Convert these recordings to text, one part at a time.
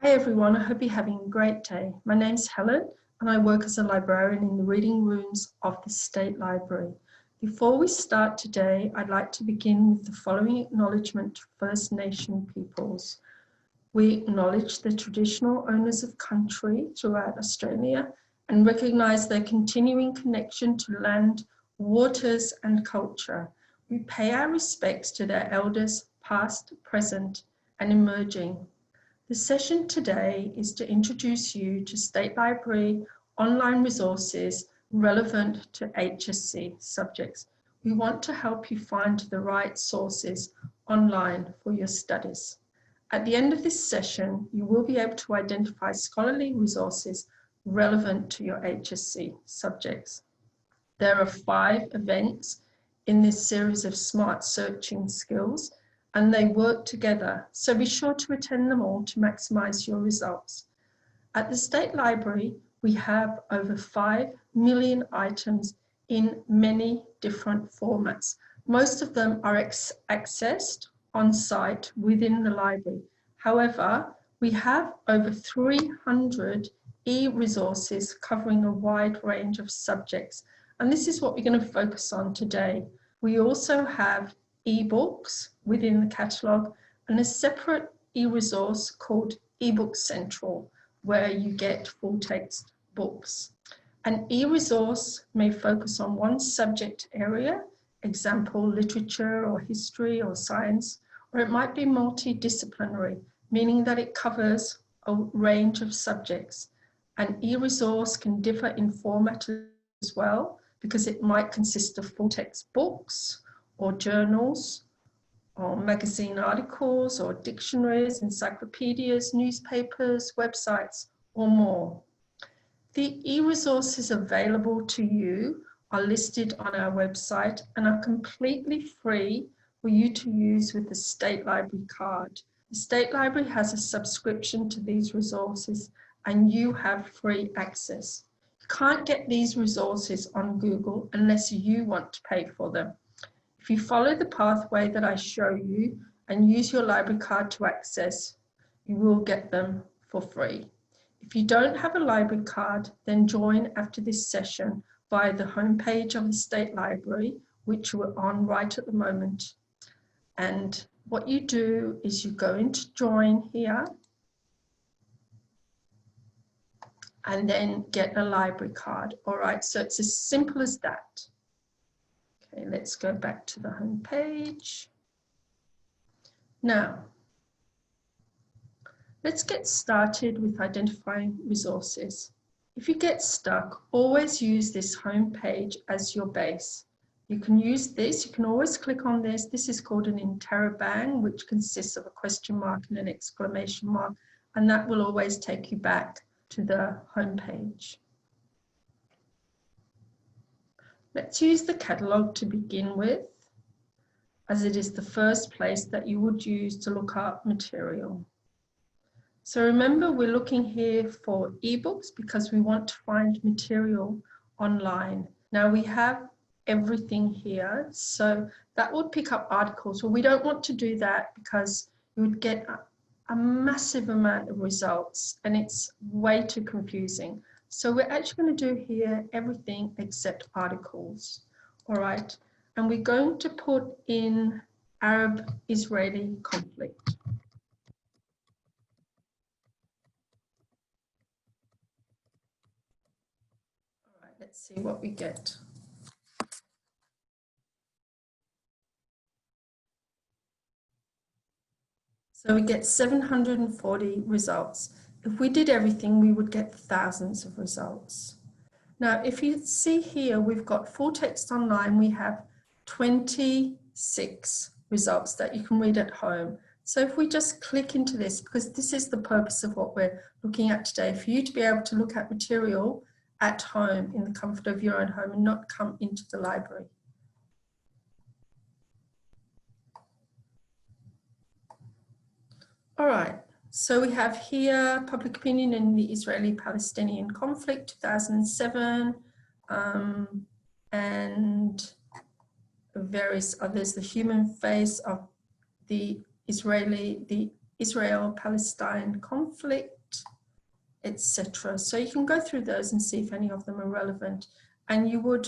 Hi everyone, I hope you're having a great day. My name's Helen and I work as a librarian in the reading rooms of the State Library. Before we start today, I'd like to begin with the following acknowledgement to First Nation peoples. We acknowledge the traditional owners of country throughout Australia and recognise their continuing connection to land, waters and culture. We pay our respects to their elders, past, present and emerging. The session today is to introduce you to State Library online resources relevant to HSC subjects. We want to help you find the right sources online for your studies. At the end of this session, you will be able to identify scholarly resources relevant to your HSC subjects. There are 5 events in this series of smart searching skills, and they work together, so be sure to attend them all to maximise your results. At the State Library, we have over 5 million items in many different formats. Most of them are accessed on site within the library. However, we have over 300 e-resources covering a wide range of subjects, and this is what we're going to focus on today. We also have ebooks within the catalogue and a separate e-resource called eBook Central, where you get full text books. An e-resource may focus on one subject area, example literature or history or science, or it might be multidisciplinary, meaning that it covers a range of subjects. An e-resource can differ in format as well, because it might consist of full text books or journals, or magazine articles, or dictionaries, encyclopedias, newspapers, websites, or more. The e-resources available to you are listed on our website and are completely free for you to use with the State Library card. The State Library has a subscription to these resources and you have free access. You can't get these resources on Google unless you want to pay for them. If you follow the pathway that I show you and use your library card to access, you will get them for free. If you don't have a library card, then join after this session via the homepage of the State Library, which we're on right at the moment. And what you do is you go into join here and then get a library card. All right, so it's as simple as that. Okay, let's go back to the home page. Now, let's get started with identifying resources. If you get stuck, always use this home page as your base. You can use this, you can always click on this. This is called an interrobang, which consists of a question mark and an exclamation mark, and that will always take you back to the home page. Let's use the catalogue to begin with, as it is the first place that you would use to look up material. So remember, we're looking here for ebooks because we want to find material online. Now we have everything here, so that would pick up articles. Well, we don't want to do that because you would get a massive amount of results and it's way too confusing. So we're actually going to do here everything except articles, all right? And we're going to put in Arab-Israeli conflict. All right, let's see what we get. So we get 740 results. If we did everything, we would get thousands of results. Now, if you see here, we've got full text online. We have 26 results that you can read at home. So if we just click into this, because this is the purpose of what we're looking at today, for you to be able to look at material at home in the comfort of your own home and not come into the library. All right, so we have here public opinion in the Israeli-Palestinian conflict, 2007, and various others, the human face of the Israel-Palestine conflict, etc. So you can go through those and see if any of them are relevant, and you would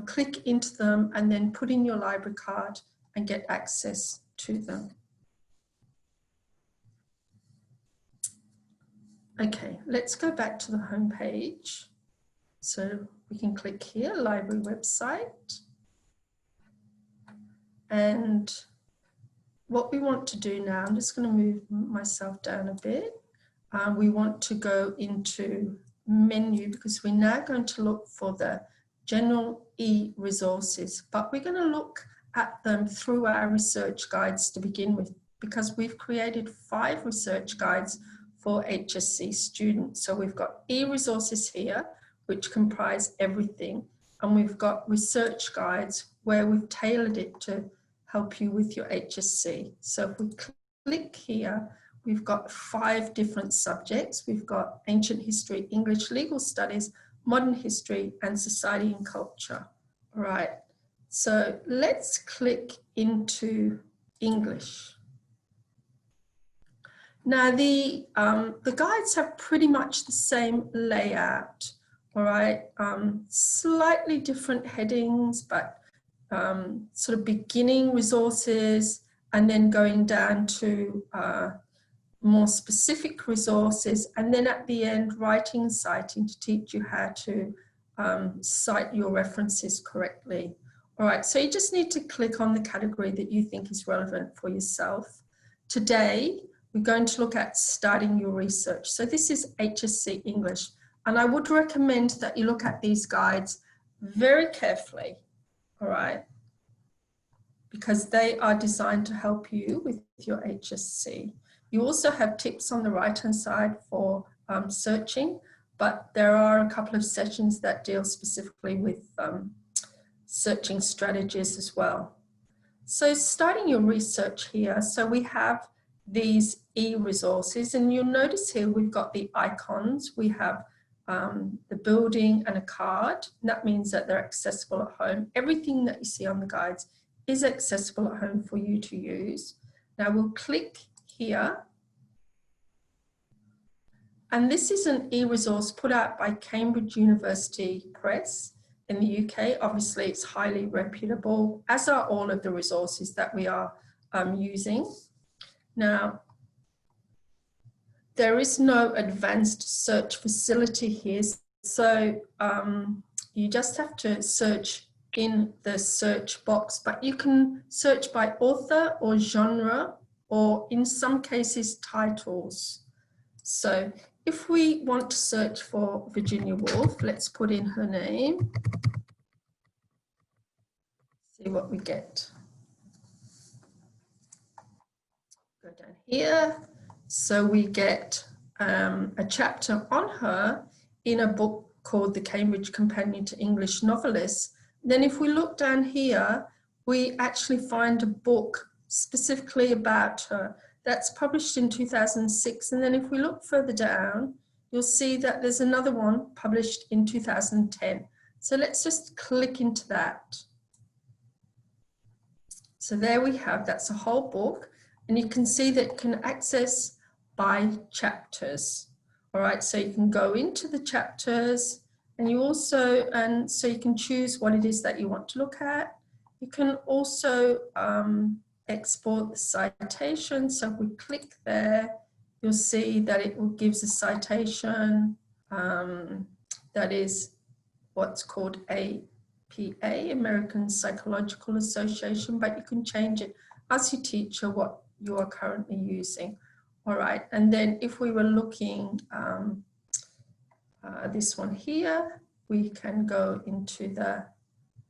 click into them and then put in your library card and get access to them. Okay, let's go back to the home page. So we can click here, library website. And what we want to do now, I'm just going to move myself down a bit. We want to go into menu because we're now going to look for the general e-resources, but we're going to look at them through our research guides to begin with, because we've created 5 research guides for HSC students. So we've got e-resources here, which comprise everything, and we've got research guides where we've tailored it to help you with your HSC. So if we click here, we've got 5 different subjects. We've got ancient history, English, legal studies, modern history, and society and culture. All right, so let's click into English. Now the guides have pretty much the same layout, all right, slightly different headings, but sort of beginning resources and then going down to more specific resources, and then at the end writing and citing to teach you how to cite your references correctly. All right, so you just need to click on the category that you think is relevant for yourself. Today, we're going to look at starting your research. So this is HSC English, and I would recommend that you look at these guides very carefully, all right, because they are designed to help you with your HSC. You also have tips on the right-hand side for searching, but there are a couple of sessions that deal specifically with searching strategies as well. So starting your research here, so we have these e-resources, and you'll notice here we've got the icons. We have the building and a card. And that means that they're accessible at home. Everything that you see on the guides is accessible at home for you to use. Now we'll click here, and this is an e-resource put out by Cambridge University Press in the UK. Obviously it's highly reputable, as are all of the resources that we are using. Now there is no advanced search facility here, so you just have to search in the search box, but you can search by author or genre, or in some cases titles. So if we want to search for Virginia Woolf, let's put in her name, see what we get. Go down here, so we get a chapter on her in a book called The Cambridge Companion to English Novelists. Then if we look down here, we actually find a book specifically about her that's published in 2006. And then if we look further down, you'll see that there's another one published in 2010. So let's just click into that. So there we have, that's a whole book, and you can see that you can access by chapters. All right, so you can go into the chapters, and you also, and so you can choose what it is that you want to look at. You can also export the citation. So if we click there, you'll see that it will give a citation that is what's called APA, American Psychological Association, but you can change it as you teach or what you are currently using. All right, and then if we were looking this one here, we can go into the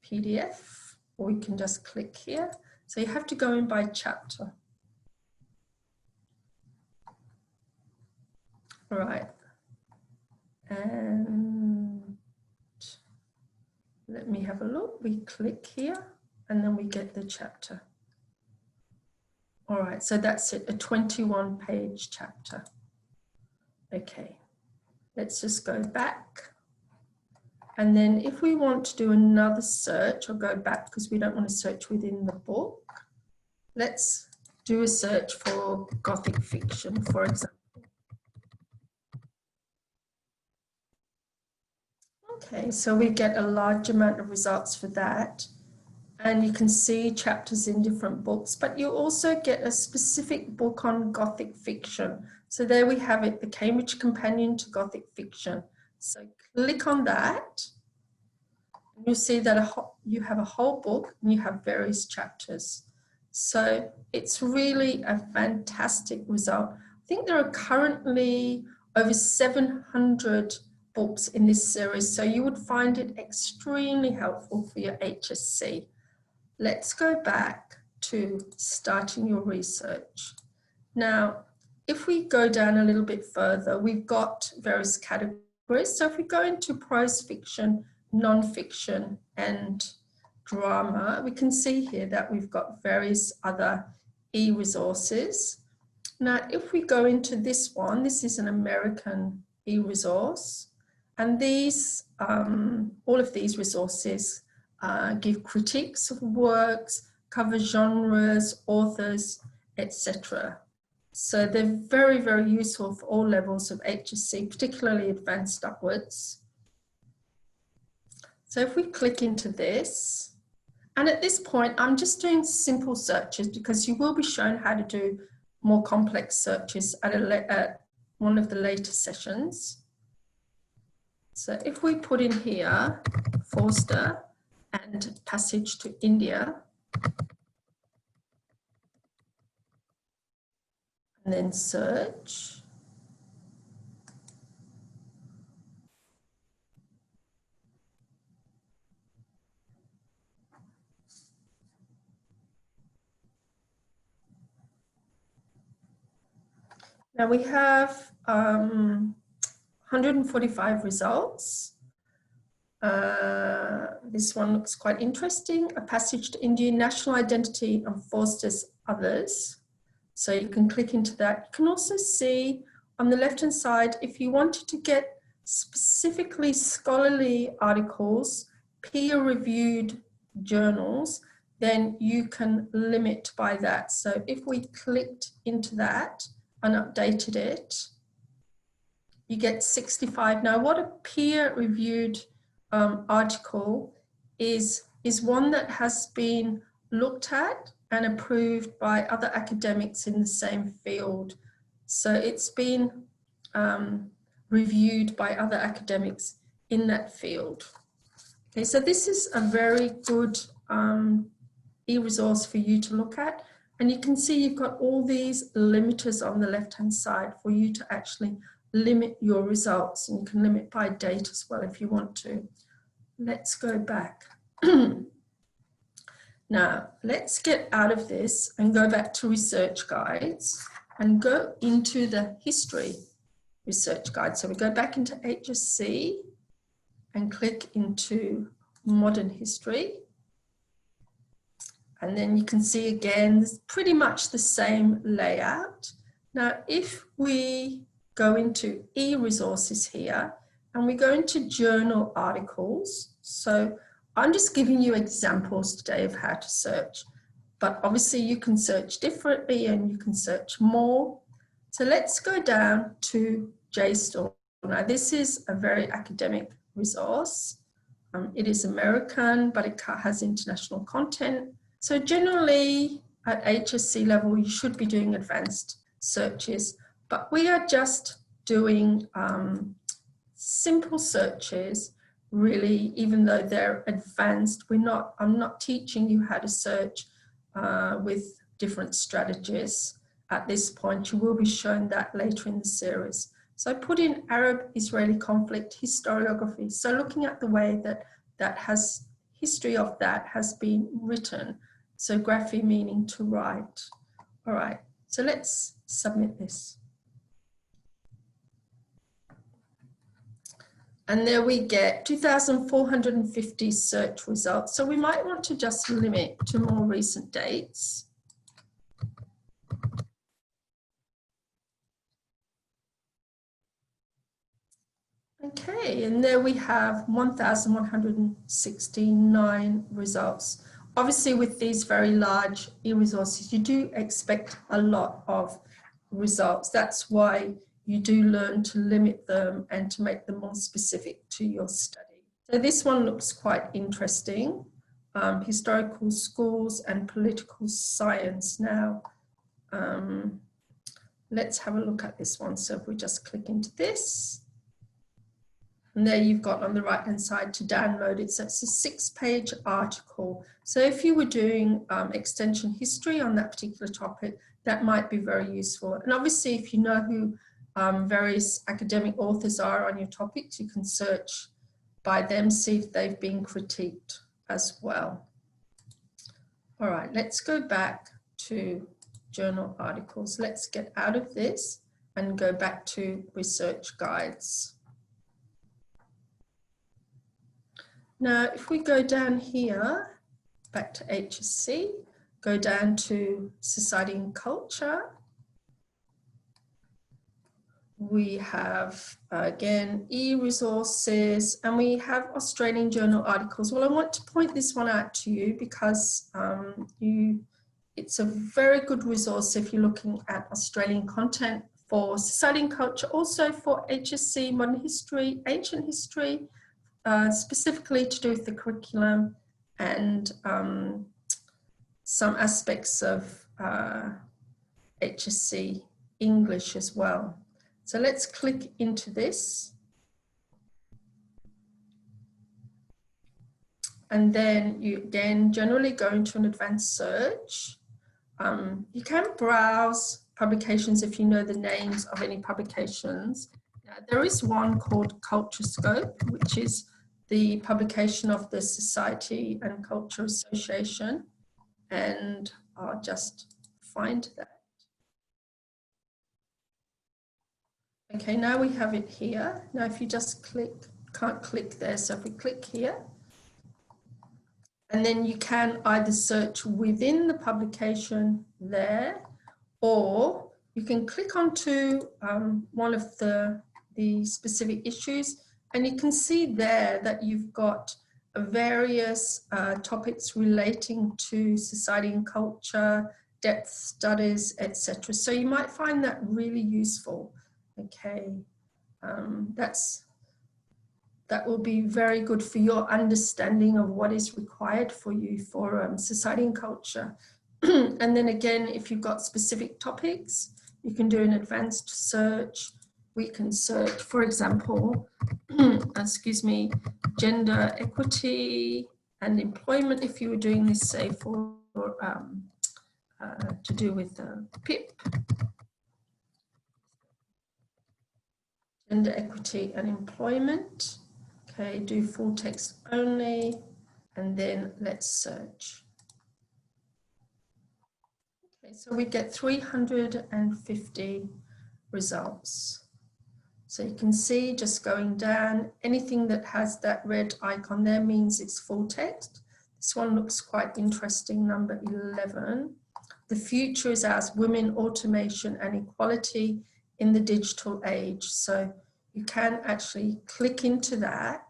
PDF, or we can just click here. So you have to go in by chapter. All right, and let me have a look. We click here and then we get the chapter. All right, so that's it, a 21-page chapter. Okay, let's just go back. And then if we want to do another search, I'll go back because we don't want to search within the book. Let's do a search for Gothic fiction, for example. Okay, so we get a large amount of results for that. And you can see chapters in different books, but you also get a specific book on Gothic fiction. So there we have it, the Cambridge Companion to Gothic Fiction. So click on that, and you'll see that you have a whole book and you have various chapters. So it's really a fantastic result. I think there are currently over 700 books in this series, so you would find it extremely helpful for your HSC. Let's go back to starting your research. Now, if we go down a little bit further, we've got various categories. So if we go into prose fiction, non-fiction, and drama, we can see here that we've got various other e-resources. Now, if we go into this one, this is an American e-resource, and these, all of these resources give critiques of works, cover genres, authors, etc. So they're very, very useful for all levels of HSC, particularly advanced upwards. So if we click into this, and at this point, I'm just doing simple searches because you will be shown how to do more complex searches at one of the later sessions. So if we put in here, Forster and Passage to India, and then search. Now we have 145 results. This one looks quite interesting. A Passage to India, National Identity and Forster's Others. So you can click into that. You can also see on the left-hand side, if you wanted to get specifically scholarly articles, peer-reviewed journals, then you can limit by that. So if we clicked into that and updated it, you get 65. Now, what a peer-reviewed article is one that has been looked at and approved by other academics in the same field. So it's been reviewed by other academics in that field. Okay, so this is a very good e-resource for you to look at. And you can see you've got all these limiters on the left-hand side for you to actually limit your results. And you can limit by date as well if you want to. Let's go back. Now, let's get out of this and go back to research guides and go into the history research guide. So we go back into HSC and click into modern history. And then you can see again, it's pretty much the same layout. Now, if we go into e-resources here and we go into journal articles, so I'm just giving you examples today of how to search, but obviously you can search differently and you can search more. So let's go down to JSTOR. Now this is a very academic resource. It is American, but it has international content. So generally at HSC level, you should be doing advanced searches, but we are just doing simple searches. Really, even though they're advanced, I'm not teaching you how to search with different strategies at this point. You will be shown that later in the series. So I put in Arab-Israeli conflict historiography. So looking at the way that history of that has been written. So graphy meaning to write. All right, so let's submit this. And there we get 2,450 search results. So we might want to just limit to more recent dates. Okay, and there we have 1,169 results. obviously with these very large e-resources, you do expect a lot of results. That's why you do learn to limit them and to make them more specific to your study. So this one looks quite interesting. Historical schools and political science. Now, let's have a look at this one. So if we just click into this, and there you've got on the right hand side to download it. So it's a 6-page article. So if you were doing extension history on that particular topic, that might be very useful. And obviously if you know who various academic authors are on your topics, you can search by them, see if they've been critiqued as well. All right, let's go back to journal articles. Let's get out of this and go back to research guides. Now, if we go down here, back to HSC, go down to Society and Culture, we have, again, e-resources, and we have Australian journal articles. Well, I want to point this one out to you because it's a very good resource if you're looking at Australian content for society and culture, also for HSC, modern history, ancient history, specifically to do with the curriculum and some aspects of HSC English as well. So let's click into this. And then you again generally go into an advanced search. You can browse publications if you know the names of any publications. There is one called Culture Scope, which is the publication of the Society and Culture Association. And I'll just find that. Okay, now we have it here. Now if you just click, can't click there, so if we click here, and then you can either search within the publication there, or you can click onto one of the specific issues, and you can see there that you've got various topics relating to society and culture, depth studies, etc. So you might find that really useful. Okay, that will be very good for your understanding of what is required for you for society and culture. And then again, if you've got specific topics, you can do an advanced search. We can search, for example, excuse me, gender equity and employment, if you were doing this, say, for to do with PIP. Gender equity and employment. Okay, do full text only, and then let's search. Okay, so we get 350 results. So you can see just going down, anything that has that red icon there means it's full text. This one looks quite interesting, number 11. The future is ours, women, automation and equality in the digital age. So you can actually click into that.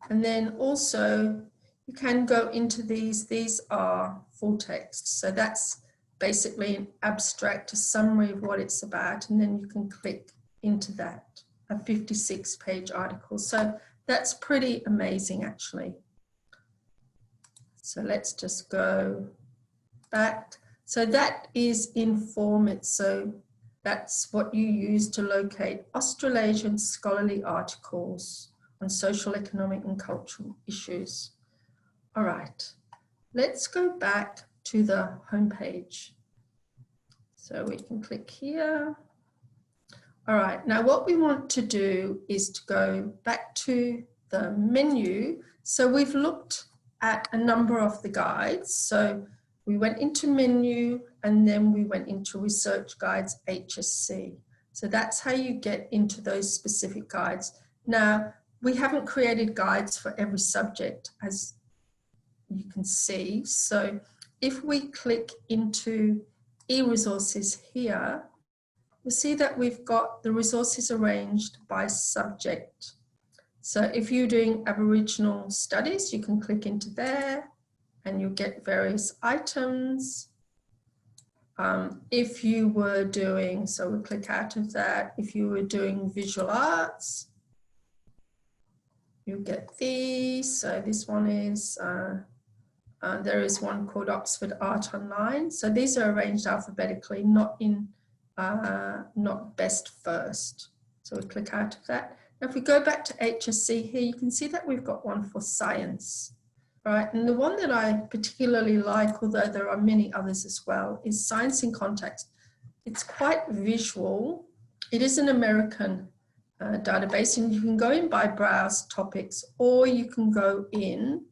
And then also you can go into these are full text. So that's basically an abstract, a summary of what it's about. And then you can click into that, a 56-page article. So that's pretty amazing actually. So let's just go back. So that is Informit. So that's what you use to locate Australasian scholarly articles on social, economic and cultural issues. All right, let's go back to the home page. So we can click here. All right, now what we want to do is to go back to the menu. So we've looked at a number of the guides. So we went into menu and then we went into research guides HSC. So that's how you get into those specific guides. Now, we haven't created guides for every subject, as you can see. So if we click into e-resources here, you'll see that we've got the resources arranged by subject. So if you're doing Aboriginal studies, you can click into there and you'll get various items. If you were doing, so we'll click out of that, if you were doing visual arts, you get these. So this one is, there is one called Oxford Art Online. So these are arranged alphabetically, not in, not best first. So we click out of that. Now if we go back to HSC here, you can see that we've got one for science, right? And the one that I particularly like, although there are many others as well, is Science in Context. It's quite visual. It is an American database, and you can go in by browse topics, or you can go in,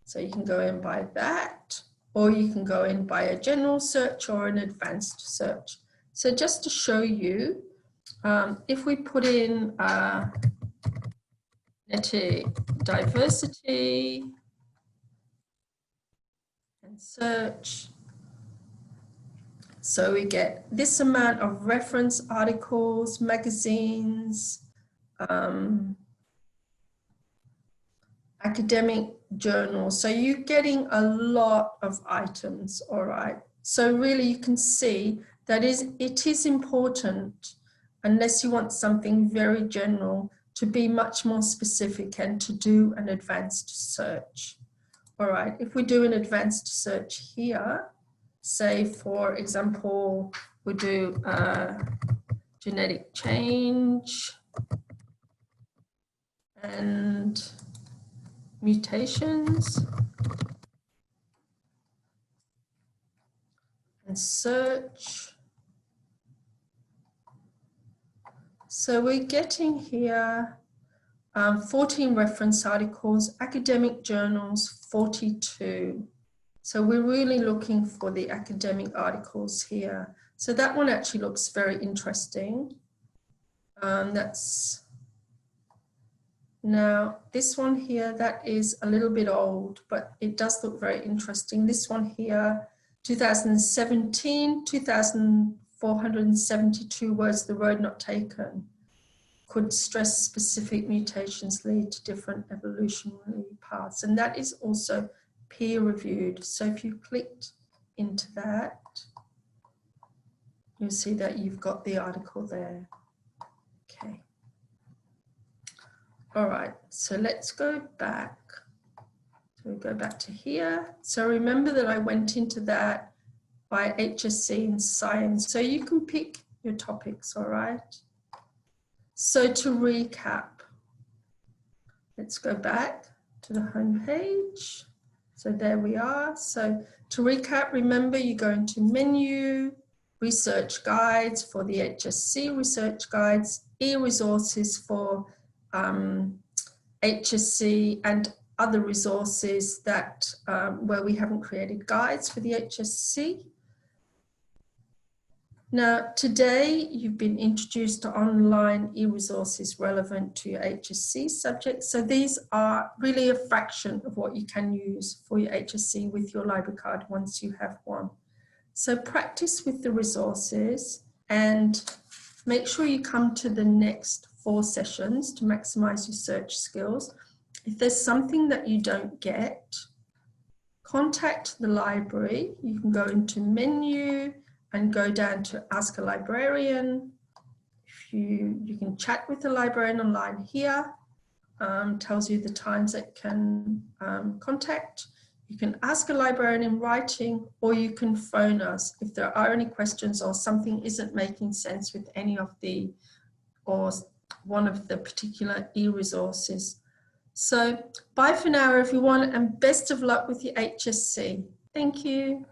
so you can go in by that, or you can go in by a general search or an advanced search. So just to show you, if we put in genetic diversity and search, so we get this amount of reference articles, magazines, academic journals. So you're getting a lot of items, all right? So really you can see that it is important, unless you want something very general, to be much more specific and to do an advanced search. All right, if we do an advanced search here, say for example, we do genetic change and mutations and search. So we're getting here 14 reference articles, academic journals 42. So we're really looking for the academic articles here. So that one actually looks very interesting. Now this one here, that is a little bit old, but it does look very interesting. This one here, 2017, 2,472 words, the road not taken. Could stress specific mutations lead to different evolutionary paths? And that is also peer reviewed. So if you clicked into that, you'll see that you've got the article there. Okay. All right, so let's go back. So we go back to here. So remember that I went into that by HSC and science. So you can pick your topics, all right? So to recap, let's go back to the home page. So there we are. So to recap, remember you go into menu, research guides for the HSC research guides, e-resources for HSC and other resources that where we haven't created guides for the HSC. Now, today you've been introduced to online e-resources relevant to your HSC subjects. So these are really a fraction of what you can use for your HSC with your library card once you have one. So practice with the resources and make sure you come to the next 4 sessions to maximize your search skills. If there's something that you don't get, contact the library. You can go into menu and go down to Ask a Librarian. If you can chat with the librarian online here, tells you the times that you can contact. You can ask a librarian in writing, or you can phone us if there are any questions or something isn't making sense with any of the, or one of the particular e-resources. So bye for now, everyone, and best of luck with your HSC. Thank you.